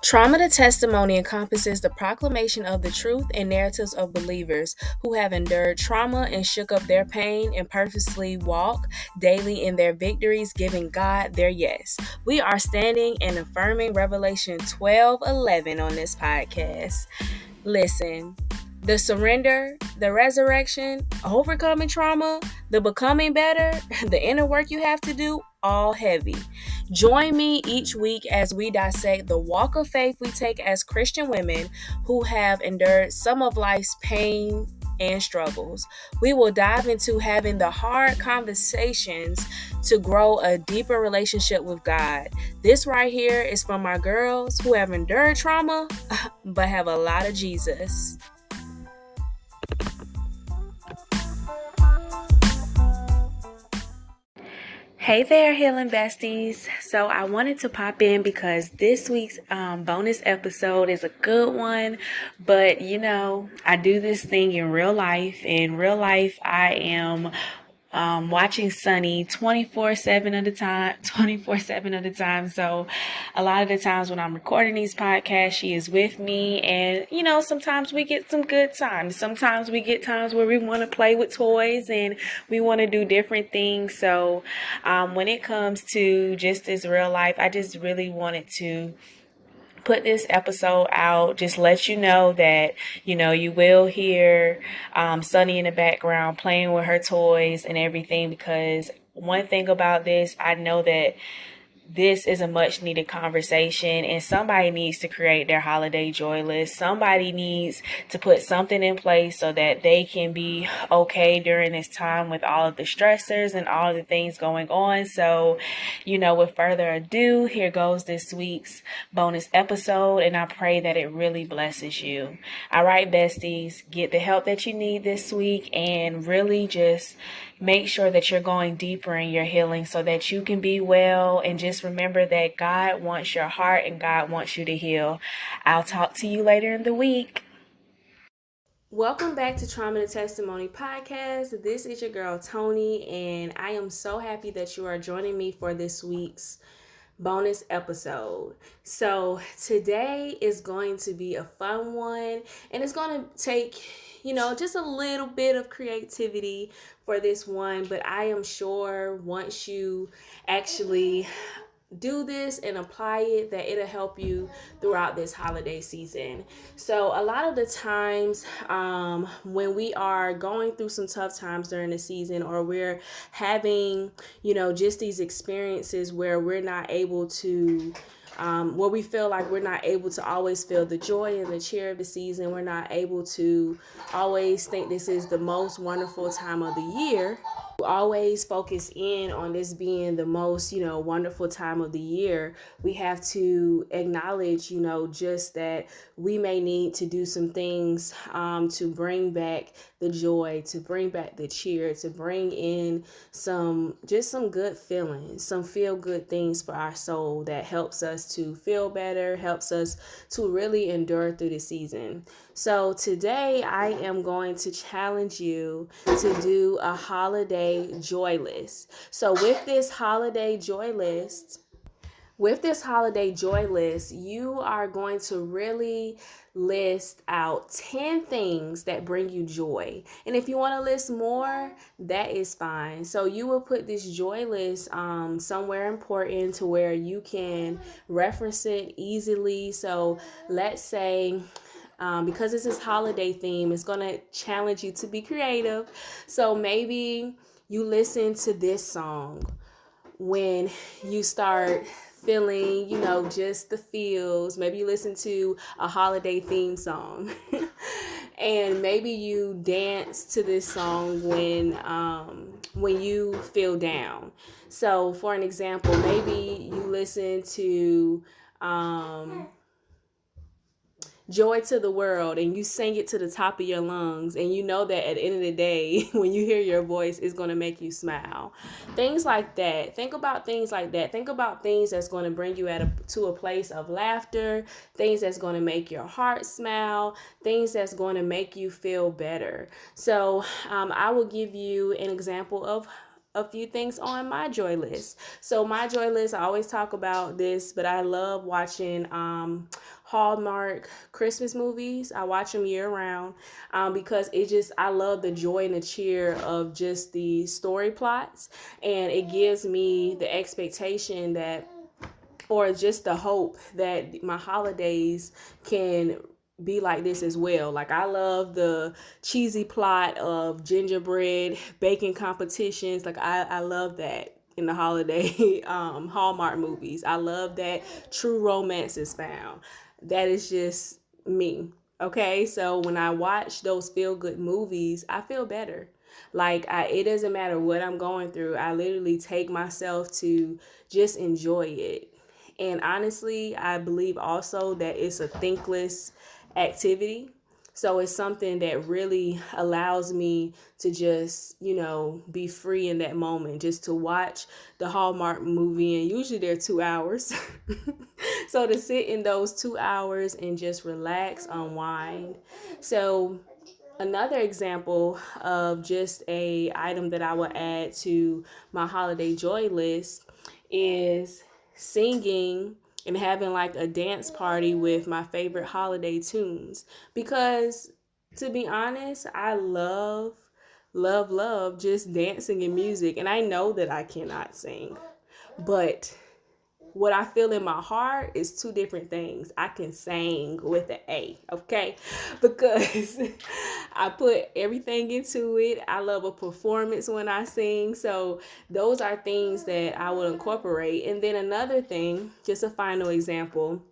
Trauma to testimony encompasses the proclamation of the truth and narratives of believers who have endured trauma and shook up their pain and purposely walk daily in their victories, giving God their yes. We are standing and affirming Revelation 12:11 on this podcast. Listen, the surrender, the resurrection, overcoming trauma, the becoming better, the inner work you have to do, all heavy. Join me each week as we dissect the walk of faith we take as Christian women who have endured some of life's pain and struggles. We will dive into having the hard conversations to grow a deeper relationship with God. This right here is from my girls who have endured trauma but have a lot of Jesus. Hey there, healing besties. So I wanted to pop in because this week's bonus episode is a good one. But I do this thing in real life. In real life, I am watching Sunny 24/7 at a time, 24/7 at a time. So a lot of the times when I'm recording these podcasts, she is with me. And, sometimes we get some good times. Sometimes we get times where we want to play with toys and we want to do different things. So when it comes to just this real life, I just really wanted to put this episode out, just let you know that, you will hear Sunny in the background playing with her toys and everything, because one thing about this, I know that this is a much needed conversation, and somebody needs to create their holiday joy list. Somebody needs to put something in place so that they can be okay during this time with all of the stressors and all of the things going on. So, with further ado, here goes this week's bonus episode, and I pray that it really blesses you. All right, besties, get the help that you need this week and really just make sure that you're going deeper in your healing so that you can be well. And just remember that God wants your heart and God wants you to heal. I'll talk to you later in the week. Welcome back to Trauma to Testimony podcast. This is your girl Tony, and I am so happy that you are joining me for this week's bonus episode. So today is going to be a fun one, and it's going to take just a little bit of creativity for this one, but I am sure once you actually do this and apply it, that it'll help you throughout this holiday season. So a lot of the times when we are going through some tough times during the season, or we're having just these experiences where we're not able to where we feel like we're not able to always feel the joy and the cheer of the season, we're not able to always think this is the most wonderful time of the year, always focus in on this being the most wonderful time of the year. We have to acknowledge just that we may need to do some things to bring back the joy, to bring back the cheer, to bring in some good feelings, some feel good things for our soul that helps us to feel better, helps us to really endure through the season. So today I am going to challenge you to do a holiday joy list. So with this holiday joy list, you are going to really list out 10 things that bring you joy. And if you want to list more, that is fine. So you will put this joy list somewhere important to where you can reference it easily. So let's say, because this is holiday theme, it's going to challenge you to be creative. So maybe you listen to this song when you start feeling, just the feels. Maybe you listen to a holiday theme song and maybe you dance to this song when you feel down. So for an example, maybe you listen to Joy to the World and you sing it to the top of your lungs, and you know that at the end of the day when you hear your voice, it's going to make you smile. Things like that. Think about things like that. Think about things that's going to bring you to a place of laughter, things that's going to make your heart smile, things that's going to make you feel better. So I will give you an example of a few things on my joy list. So my joy list, I always talk about this, but I love watching Hallmark Christmas movies. I watch them year round because I love the joy and the cheer of just the story plots, and it gives me the expectation that, or just the hope that my holidays can be like this as well. Like, I love the cheesy plot of gingerbread baking competitions. Like, I love that in the holiday Hallmark movies. I love that true romance is found. That is just me. Okay, so when I watch those feel good movies, I feel better. Like, it doesn't matter what I'm going through. I literally take myself to just enjoy it. And honestly, I believe also that it's a thankless activity. So it's something that really allows me to just, be free in that moment, just to watch the Hallmark movie. And usually they're 2 hours. So to sit in those 2 hours and just relax, unwind. So another example of just a item that I would add to my holiday joy list is singing and having like a dance party with my favorite holiday tunes. Because to be honest, I love just dancing and music. And I know that I cannot sing, but what I feel in my heart is two different things. I can sing with an A, okay? Because I put everything into it. I love a performance when I sing. So those are things that I would incorporate. And then another thing, just a final example,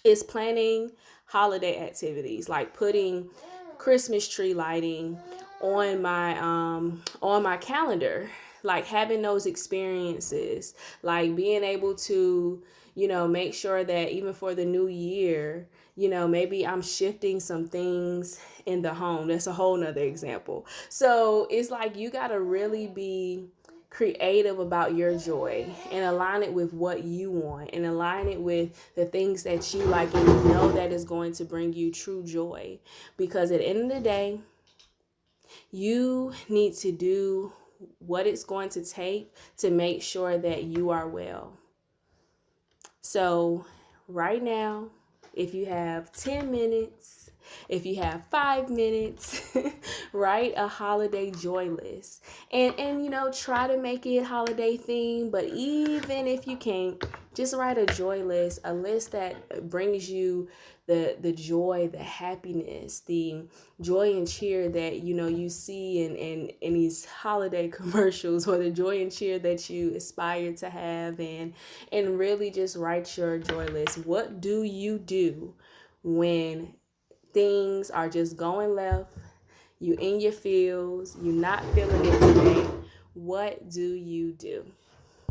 is planning holiday activities, like putting Christmas tree lighting on my calendar, like having those experiences, like being able to, make sure that even for the new year, maybe I'm shifting some things in the home. That's a whole nother example. So it's like you got to really be creative about your joy and align it with what you want and align it with the things that you like, and you know that is going to bring you true joy. Because at the end of the day, you need to do what it's going to take to make sure that you are well. So right now, if you have 10 minutes, if you have 5 minutes, write a holiday joy list. And try to make it holiday themed, but even if you can't, just write a joy list, a list that brings you the joy, the happiness, the joy and cheer that you see in these holiday commercials, or the joy and cheer that you aspire to have, and really just write your joy list. What do you do when things are just going left? You in your feels, you not feeling it today. What do you do?